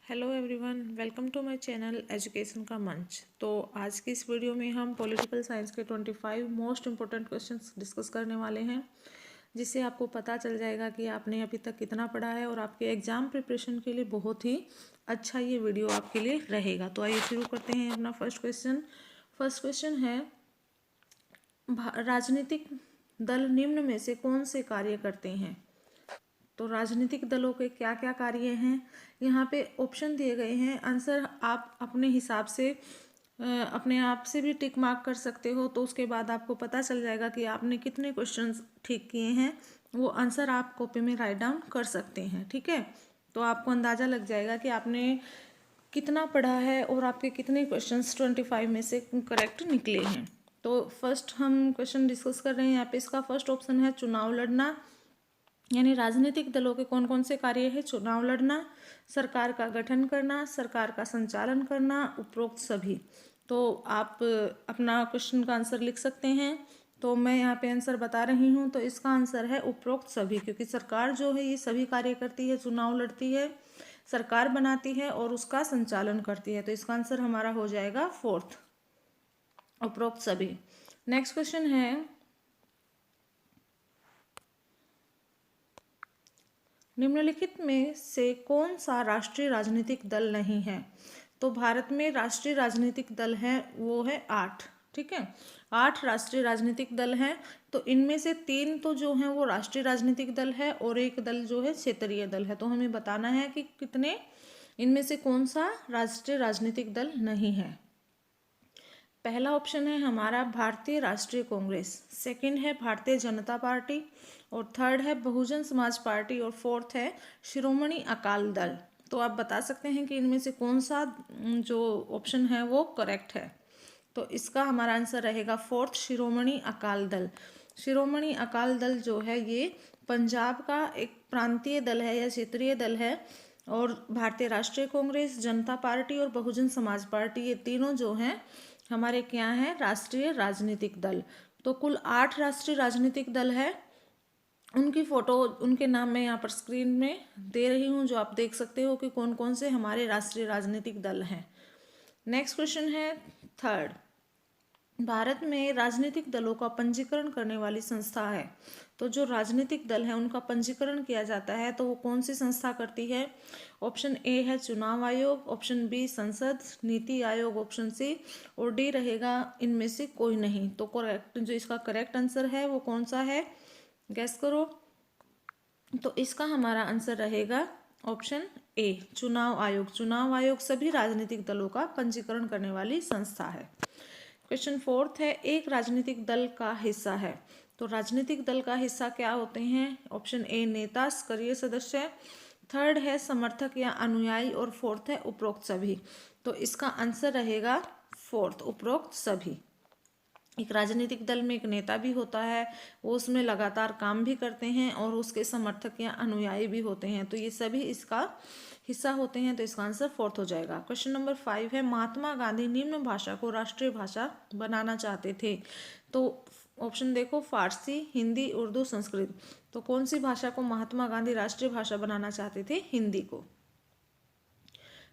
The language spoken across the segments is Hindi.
Hello everyone, welcome to my channel education का मंच। तो आज की इस वीडियो में हम पॉलिटिकल साइंस के 25 मोस्ट इम्पोर्टेंट क्वेश्चंस डिस्कस करने वाले हैं, जिससे आपको पता चल जाएगा कि आपने अभी तक कितना पढ़ा है और आपके एग्ज़ाम प्रिपरेशन के लिए बहुत ही अच्छा ये वीडियो आपके लिए रहेगा। तो आइए शुरू करते हैं अपना फर्स्ट क्वेश्चन है, राजनीतिक दल निम्न में से कौन से कार्य करते हैं? तो राजनीतिक दलों के क्या क्या कार्य हैं, यहाँ पे ऑप्शन दिए गए हैं। आंसर आप अपने हिसाब से अपने आप से भी टिक मार्क कर सकते हो, तो उसके बाद आपको पता चल जाएगा कि आपने कितने क्वेश्चंस ठीक किए हैं। वो आंसर आप कॉपी में राइट डाउन कर सकते हैं, ठीक है। तो आपको अंदाज़ा लग जाएगा कि आपने कितना पढ़ा है और आपके कितने क्वेश्चंस 25 में से करेक्ट निकले हैं। तो फर्स्ट हम क्वेश्चन डिस्कस कर रहे हैं। यहाँ पे इसका फर्स्ट ऑप्शन है चुनाव लड़ना, यानी राजनीतिक दलों के कौन कौन से कार्य है? चुनाव लड़ना, सरकार का गठन करना, सरकार का संचालन करना, उपरोक्त सभी। तो आप अपना क्वेश्चन का आंसर लिख सकते हैं। तो मैं यहाँ पे आंसर बता रही हूँ, तो इसका आंसर है उपरोक्त सभी, क्योंकि सरकार जो है ये सभी कार्य करती है, चुनाव लड़ती है, सरकार बनाती है और उसका संचालन करती है। तो इसका आंसर हमारा हो जाएगा फोर्थ, उपरोक्त सभी। नेक्स्ट क्वेश्चन है, निम्नलिखित में से कौन सा राष्ट्रीय राजनीतिक दल नहीं है? तो भारत में राष्ट्रीय राजनीतिक दल है, वो है 8, ठीक है। 8 राष्ट्रीय राजनीतिक दल हैं। तो इनमें से 3 तो जो हैं वो राष्ट्रीय राजनीतिक दल है और एक दल जो है क्षेत्रीय दल है। तो हमें बताना है कि कितने, इनमें से कौन सा राष्ट्रीय राजनीतिक दल नहीं है। पहला ऑप्शन है हमारा भारतीय राष्ट्रीय कांग्रेस, सेकंड है भारतीय जनता पार्टी, और थर्ड है बहुजन समाज पार्टी, और फोर्थ है शिरोमणि अकाली दल। तो आप बता सकते हैं कि इनमें से कौन सा जो ऑप्शन है वो करेक्ट है। तो इसका हमारा आंसर रहेगा फोर्थ, शिरोमणि अकाली दल। शिरोमणि अकाली दल जो है ये पंजाब का एक प्रांतीय दल है या क्षेत्रीय दल है, और भारतीय राष्ट्रीय कांग्रेस, जनता पार्टी और बहुजन समाज पार्टी, ये तीनों जो हैं हमारे क्या हैं? राष्ट्रीय राजनीतिक दल। तो कुल 8 राष्ट्रीय राजनीतिक दल है। उनकी फोटो, उनके नाम मैं यहाँ पर स्क्रीन में दे रही हूँ, जो आप देख सकते हो कि कौन कौन से हमारे राष्ट्रीय राजनीतिक दल हैं। नेक्स्ट क्वेश्चन है थर्ड, भारत में राजनीतिक दलों का पंजीकरण करने वाली संस्था है। तो जो राजनीतिक दल है उनका पंजीकरण किया जाता है, तो वो कौन सी संस्था करती है? ऑप्शन ए है चुनाव आयोग, ऑप्शन बी संसद नीति आयोग, ऑप्शन सी, और डी रहेगा इनमें से कोई नहीं। तो करेक्ट, जो इसका करेक्ट आंसर है वो कौन सा है, गैस करो। तो इसका हमारा आंसर रहेगा ऑप्शन ए, चुनाव आयोग। चुनाव आयोग सभी राजनीतिक दलों का पंजीकरण करने वाली संस्था है। क्वेश्चन फोर्थ है, एक राजनीतिक दल का हिस्सा है। तो राजनीतिक दल का हिस्सा क्या होते हैं? ऑप्शन ए नेता, सक्रिय सदस्य, थर्ड है समर्थक या अनुयायी, और फोर्थ है उपरोक्त सभी। तो इसका आंसर रहेगा फोर्थ, उपरोक्त सभी। एक राजनीतिक दल में एक नेता भी होता है, वो उसमें लगातार काम भी करते हैं, और उसके समर्थक या अनुयायी भी होते हैं। तो ये सभी इसका हिस्सा होते हैं। तो इसका आंसर फोर्थ हो जाएगा। क्वेश्चन नंबर 5 है, महात्मा गांधी निम्न भाषा को राष्ट्रीय भाषा बनाना चाहते थे। तो ऑप्शन देखो, फारसी, हिंदी, उर्दू, संस्कृत। तो कौन सी भाषा को महात्मा गांधी राष्ट्रीय भाषा बनाना चाहते थे? हिंदी को।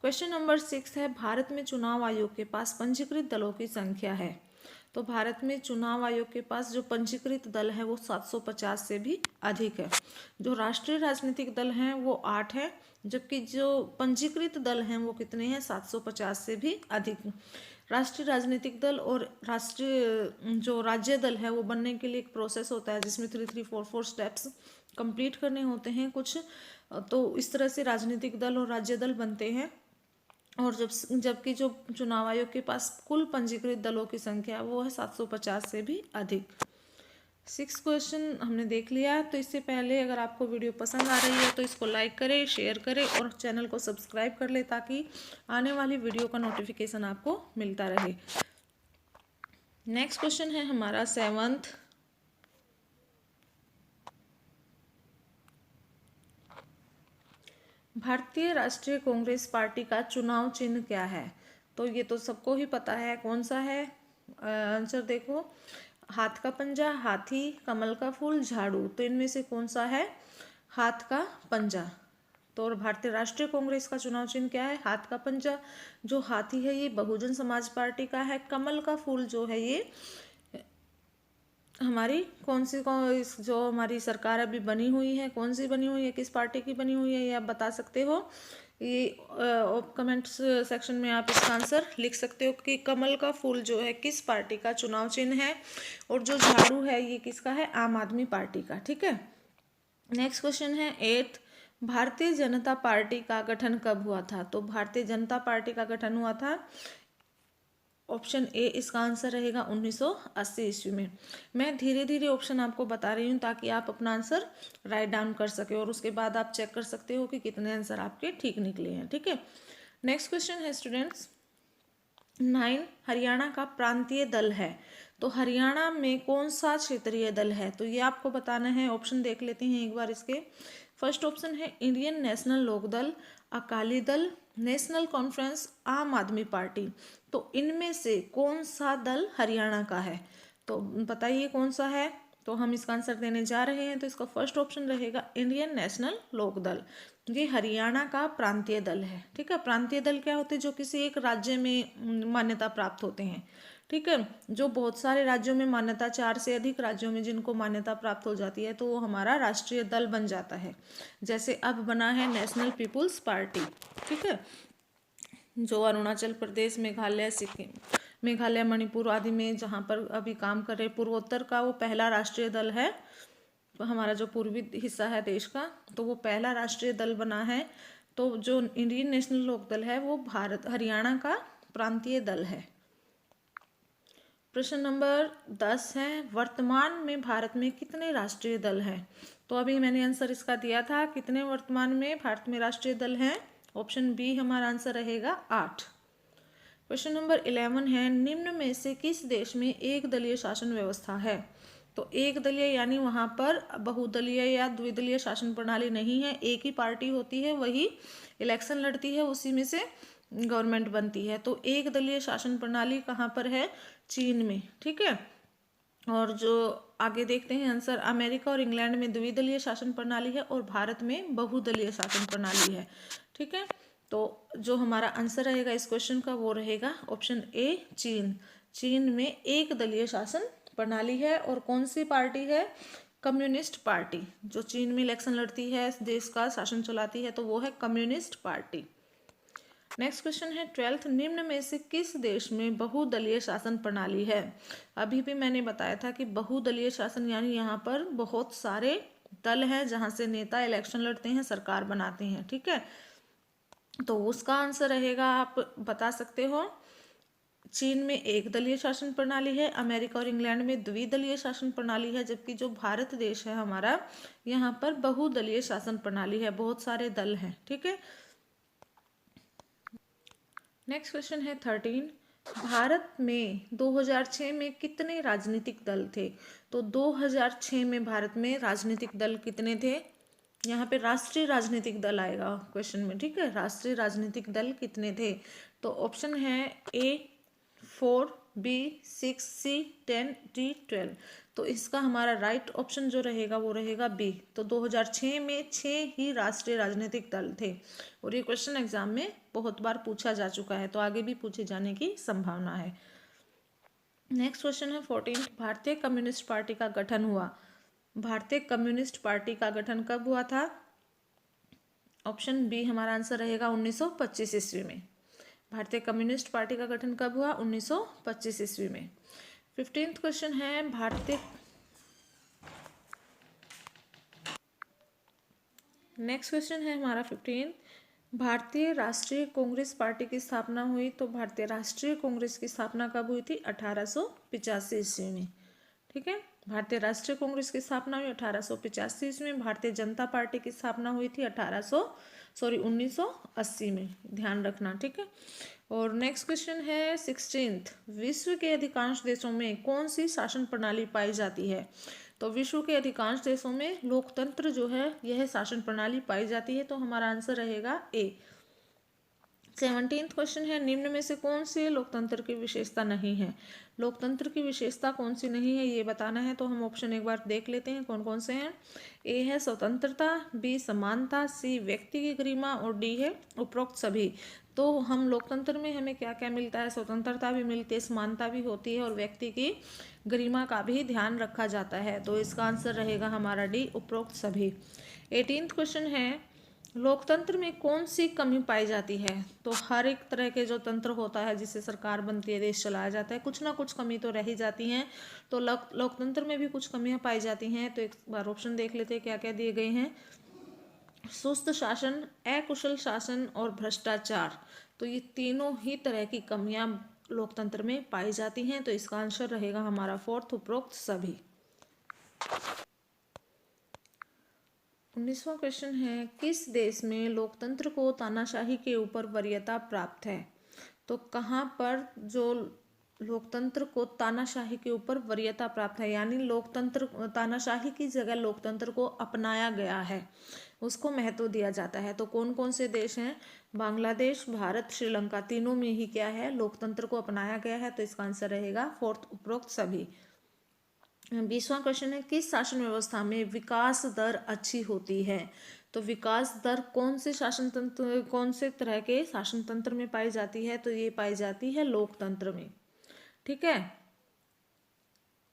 क्वेश्चन नंबर 6 है, भारत में चुनाव आयोग के पास पंजीकृत दलों की संख्या है। तो भारत में चुनाव आयोग के पास जो पंजीकृत दल है वो 750 से भी अधिक है। जो राष्ट्रीय राजनीतिक दल हैं वो 8 है, जबकि जो पंजीकृत दल हैं वो कितने हैं? 750 से भी अधिक। राष्ट्रीय राजनीतिक दल और राष्ट्रीय जो राज्य दल है वो बनने के लिए एक प्रोसेस होता है, जिसमें 3-3-4-4 स्टेप्स कंप्लीट करने होते हैं कुछ। तो इस तरह से राजनीतिक दल और राज्य दल बनते हैं। और जबकि जो चुनाव आयोग के पास कुल पंजीकृत दलों की संख्या वो है 750 से भी अधिक। 6 क्वेश्चन हमने देख लिया। तो इससे पहले अगर आपको वीडियो पसंद आ रही है तो इसको लाइक करें, शेयर करें और चैनल को सब्सक्राइब कर ले, ताकि आने वाली वीडियो का नोटिफिकेशन आपको मिलता रहे। नेक्स्ट क्वेश्चन है हमारा 7th, भारतीय राष्ट्रीय कांग्रेस पार्टी का चुनाव चिन्ह क्या है? तो ये तो सबको ही पता है, कौन सा है? आंसर देखो, हाथ का पंजा, हाथी, कमल का फूल, झाड़ू। तो इनमें से कौन सा है? हाथ का पंजा। तो और भारतीय राष्ट्रीय कांग्रेस का चुनाव चिन्ह क्या है? हाथ का पंजा। जो हाथी है ये बहुजन समाज पार्टी का है। कमल का फूल जो है ये हमारी जो हमारी सरकार अभी बनी हुई है, कौन सी बनी हुई है, किस पार्टी की बनी हुई है, ये आप बता सकते हो। ये कमेंट सेक्शन में आप इसका आंसर लिख सकते हो कि कमल का फूल जो है किस पार्टी का चुनाव चिन्ह है, और जो झाड़ू है ये किसका है? आम आदमी पार्टी का। ठीक है। नेक्स्ट क्वेश्चन है 8th, भारतीय जनता पार्टी का गठन कब हुआ था? तो भारतीय जनता पार्टी का गठन हुआ था, ऑप्शन ए इसका आंसर रहेगा 1980 ईस्वी में। मैं धीरे धीरे ऑप्शन आपको बता रही हूँ ताकि आप अपना आंसर राइट डाउन कर सके और उसके बाद आप चेक कर सकते हो कि कितने आंसर आपके ठीक निकले हैं। ठीक है। नेक्स्ट क्वेश्चन है स्टूडेंट्स 9, हरियाणा का प्रांतीय दल है। तो हरियाणा में कौन सा क्षेत्रीय दल है? तो ये आपको बताना है। ऑप्शन देख लेते हैं एक बार इसके। फर्स्ट ऑप्शन है Indian national Lokdal, Akali Dal, national conference, आम आदमी पार्टी। तो इनमें से कौन सा दल हरियाणा का है? तो बताइए कौन सा है। तो हम इसका आंसर देने जा रहे हैं। तो इसका फर्स्ट ऑप्शन रहेगा इंडियन नेशनल लोकदल। ये हरियाणा का प्रांतीय दल है। ठीक है। प्रांतीय दल क्या होते हैं? जो किसी एक राज्य में मान्यता प्राप्त होते हैं। ठीक है। जो बहुत सारे राज्यों में मान्यता, 4 से अधिक राज्यों में जिनको मान्यता प्राप्त हो जाती है, तो वो हमारा राष्ट्रीय दल बन जाता है। जैसे अब बना है नेशनल पीपुल्स पार्टी। ठीक है। जो अरुणाचल प्रदेश, मेघालय, सिक्किम, मेघालय, मणिपुर आदि में जहाँ पर अभी काम कर रहे पूर्वोत्तर का वो पहला राष्ट्रीय दल है। हमारा जो पूर्वी हिस्सा है देश का, तो वो पहला राष्ट्रीय दल बना है। तो जो इंडियन नेशनल लोकदल है वो हरियाणा का प्रांतीय दल है। प्रश्न नंबर 10 है, वर्तमान में भारत में कितने राष्ट्रीय दल हैं? तो अभी मैंने आंसर इसका दिया था, कितने वर्तमान में भारत में राष्ट्रीय दल हैं? ऑप्शन बी हमारा आंसर रहेगा 8। क्वेश्चन नंबर 11 है, निम्न में से किस देश में एक दलीय शासन व्यवस्था है? तो एक दलीय यानी वहाँ पर बहुदलीय या द्विदलीय शासन प्रणाली नहीं है। एक ही पार्टी होती है, वही इलेक्शन लड़ती है, उसी में से गवर्नमेंट बनती है। तो एक दलीय शासन प्रणाली कहाँ पर है? चीन में। ठीक है। और जो आगे देखते हैं आंसर, अमेरिका और इंग्लैंड में द्विदलीय शासन प्रणाली है और भारत में बहुदलीय शासन प्रणाली है। ठीक है। तो जो हमारा आंसर रहेगा इस क्वेश्चन का वो रहेगा ऑप्शन ए, चीन। चीन में एक दलीय शासन प्रणाली है। और कौन सी पार्टी है? Communist party. जो चीन में इलेक्शन लड़ती है, देश का शासन चलाती है, तो वो है कम्युनिस्ट पार्टी। नेक्स्ट क्वेश्चन है 12th, निम्न में से किस देश में बहुदलीय शासन प्रणाली है? अभी भी मैंने बताया था कि बहुदलीय शासन यानी यहाँ पर बहुत सारे दल हैं जहाँ से नेता इलेक्शन लड़ते हैं, सरकार बनाते हैं। ठीक है। तो उसका आंसर रहेगा, आप बता सकते हो, चीन में एक दलीय शासन प्रणाली है, अमेरिका और इंग्लैंड में द्विदलीय शासन प्रणाली है, जबकि जो भारत देश है हमारा, यहाँ पर बहुदलीय शासन प्रणाली है, बहुत सारे दल हैं। ठीक है। नेक्स्ट क्वेश्चन है 13, भारत में 2006 में कितने राजनीतिक दल थे? तो 2006 में भारत में राजनीतिक दल कितने थे? यहाँ पे राष्ट्रीय राजनीतिक दल आएगा क्वेश्चन में। ठीक है। राष्ट्रीय राजनीतिक दल कितने थे? तो ऑप्शन है ए 4, बी 6, सी 10, डी 12। तो इसका हमारा राइट ऑप्शन जो रहेगा वो रहेगा बी। तो 2006 में 6 ही राष्ट्रीय राजनीतिक दल थे और ये क्वेश्चन एग्जाम में बहुत बार पूछा जा चुका है, तो आगे भी पूछे जाने की संभावना है। नेक्स्ट क्वेश्चन है 14, भारतीय कम्युनिस्ट पार्टी का गठन हुआ। भारतीय कम्युनिस्ट पार्टी का गठन कब हुआ था? ऑप्शन बी हमारा आंसर रहेगा 1925 ईस्वी में। भारतीय कम्युनिस्ट पार्टी का गठन कब हुआ? 1925 ईस्वी में। 15th क्वेश्चन है, नेक्स्ट क्वेश्चन है हमारा 15, भारतीय राष्ट्रीय कांग्रेस पार्टी की स्थापना हुई। तो भारतीय राष्ट्रीय कांग्रेस की स्थापना कब हुई थी? 1885 ईस्वी में। ठीक है। भारतीय राष्ट्रीय कांग्रेस की स्थापना हुई 1885 ईस्वी में। भारतीय जनता पार्टी की स्थापना हुई थी 1980 में, ध्यान रखना। ठीक है। और नेक्स्ट क्वेश्चन है 16th, विश्व के अधिकांश देशों में कौन सी शासन प्रणाली पाई जाती है? तो विश्व के अधिकांश देशों में लोकतंत्र जो है यह शासन प्रणाली पाई जाती है। तो हमारा आंसर रहेगा ए। 17th क्वेश्चन है, निम्न में से कौन सी लोकतंत्र की विशेषता नहीं है। लोकतंत्र की विशेषता कौन सी नहीं है ये बताना है, तो हम ऑप्शन एक बार देख लेते हैं कौन कौन से हैं। ए है स्वतंत्रता, बी समानता, सी व्यक्ति की गरिमा और डी है उपरोक्त सभी। तो हम लोकतंत्र में हमें क्या क्या मिलता है, स्वतंत्रता भी मिलती है, समानता भी होती है और व्यक्ति की गरिमा का भी ध्यान रखा जाता है। तो इसका आंसर रहेगा हमारा डी उपरोक्त सभी। 18th क्वेश्चन है, लोकतंत्र में कौन सी कमी पाई जाती है। तो हर एक तरह के जो तंत्र होता है जिससे सरकार बनती है, देश चलाया जाता है, कुछ ना कुछ कमी तो रह ही जाती हैं। तो लोकतंत्र में भी कुछ कमियां पाई जाती हैं। तो एक बार ऑप्शन देख लेते हैं क्या क्या दिए गए हैं। सुस्त शासन, अकुशल शासन और भ्रष्टाचार। तो ये तीनों ही तरह की कमियां लोकतंत्र में पाई जाती हैं। तो इसका आंसर रहेगा हमारा फोर्थ उपरोक्त सभी। 19वां क्वेश्चन है, किस देश में लोकतंत्र को तानाशाही के ऊपर वरीयता प्राप्त है। तो कहाँ पर जो लोकतंत्र को तानाशाही के ऊपर वरीयता प्राप्त है, यानी लोकतंत्र तानाशाही की जगह लोकतंत्र को अपनाया गया है, उसको महत्व दिया जाता है। तो कौन कौन से देश हैं, बांग्लादेश, भारत, श्रीलंका, तीनों में ही क्या है, लोकतंत्र को अपनाया गया है। तो इसका आंसर रहेगा फोर्थ उपरोक्त सभी। 20वां क्वेश्चन है, किस शासन व्यवस्था में विकास दर अच्छी होती है। तो विकास दर कौन से शासन तंत्र, कौन से तरह के शासन तंत्र में पाई जाती है। तो ये पाई जाती है लोकतंत्र में। ठीक है,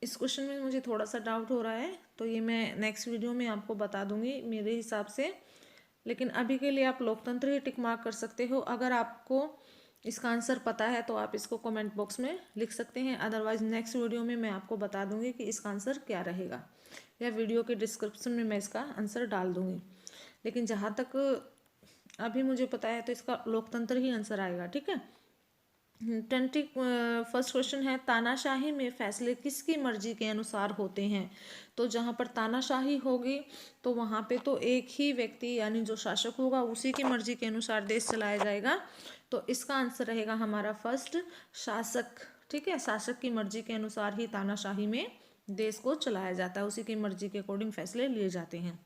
इस क्वेश्चन में मुझे थोड़ा सा डाउट हो रहा है, तो ये मैं नेक्स्ट वीडियो में आपको बता दूंगी मेरे हिसाब से। लेकिन अभी के लिए आप लोकतंत्र ही टिक मार्क कर सकते हो। अगर आपको इसका आंसर पता है तो आप इसको कमेंट बॉक्स में लिख सकते हैं, अदरवाइज नेक्स्ट वीडियो में मैं आपको बता दूंगी कि इसका आंसर क्या रहेगा, या वीडियो के डिस्क्रिप्शन में मैं इसका आंसर डाल दूंगी। लेकिन जहाँ तक अभी मुझे पता है तो इसका लोकतंत्र ही आंसर आएगा। ठीक है। 21st क्वेश्चन है, तानाशाही में फैसले किसकी मर्जी के अनुसार होते हैं। तो जहाँ पर तानाशाही होगी तो वहाँ पे तो एक ही व्यक्ति यानी जो शासक होगा उसी की मर्जी के अनुसार देश चलाया जाएगा। तो इसका आंसर रहेगा हमारा फर्स्ट शासक। ठीक है, शासक की मर्जी के अनुसार ही तानाशाही में देश को चलाया जाता है, उसी की मर्जी के अकॉर्डिंग फैसले लिए जाते हैं।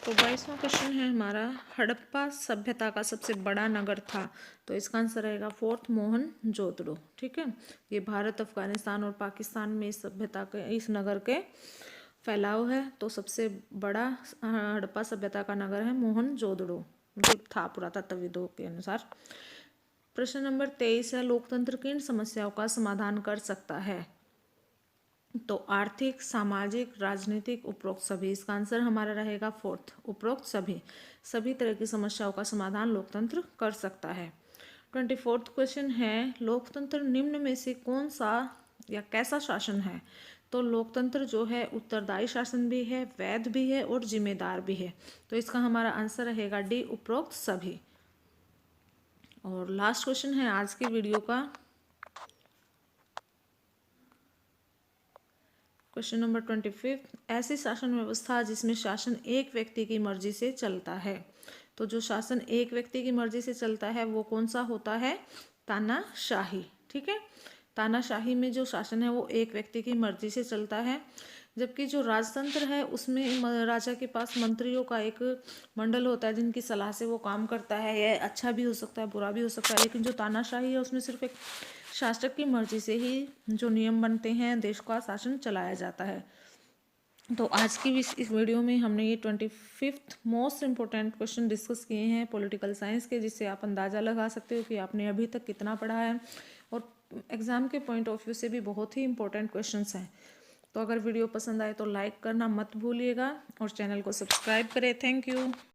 तो 22वां क्वेश्चन है हमारा, हड़प्पा सभ्यता का सबसे बड़ा नगर था। तो इसका आंसर रहेगा फोर्थ मोहनजोदड़ो। ठीक है, ये भारत, अफगानिस्तान और पाकिस्तान में इस सभ्यता के, इस नगर के फैलाव है। तो सबसे बड़ा हड़प्पा सभ्यता का नगर है मोहनजोदड़ो, जो था पुरातत्वविदों के अनुसार। प्रश्न नंबर 23 है, लोकतंत्र किन समस्याओं का समाधान कर सकता है। तो आर्थिक, सामाजिक, राजनीतिक, उपरोक्त सभी। इसका आंसर हमारा रहेगा फोर्थ उपरोक्त सभी। सभी तरह की समस्याओं का समाधान लोकतंत्र कर सकता है। 24th क्वेश्चन है, लोकतंत्र निम्न में से कौन सा या कैसा शासन है। तो लोकतंत्र जो है उत्तरदायी शासन भी है, वैध भी है और जिम्मेदार भी है। तो इसका हमारा आंसर रहेगा डी उपरोक्त सभी। और लास्ट क्वेश्चन है आज की वीडियो का, क्वेश्चन नंबर 25, ऐसी शासन व्यवस्था जिसमें शासन एक व्यक्ति की मर्जी से चलता है। तो जो शासन एक व्यक्ति की मर्जी से चलता है वो कौन सा होता है, तानाशाही। ठीक है, तानाशाही में जो शासन है वो एक व्यक्ति की मर्जी से चलता है। जबकि जो राजतंत्र है उसमें राजा के पास मंत्रियों का एक मंडल होता है जिनकी सलाह से वो काम करता है। यह अच्छा भी हो सकता है, बुरा भी हो सकता है। लेकिन जो तानाशाही है उसमें सिर्फ एक शासक की मर्जी से ही जो नियम बनते हैं, देश का शासन चलाया जाता है। तो आज की इस वीडियो में हमने ये 25th most important question discuss किए हैं पॉलिटिकल साइंस के, जिससे आप अंदाज़ा लगा सकते हो कि आपने अभी तक कितना पढ़ा है। और एग्ज़ाम के पॉइंट ऑफ व्यू से भी बहुत ही इंपॉर्टेंट क्वेश्चंस हैं। तो अगर वीडियो पसंद आए तो लाइक करना मत भूलिएगा और चैनल को सब्सक्राइब करें। Thank you.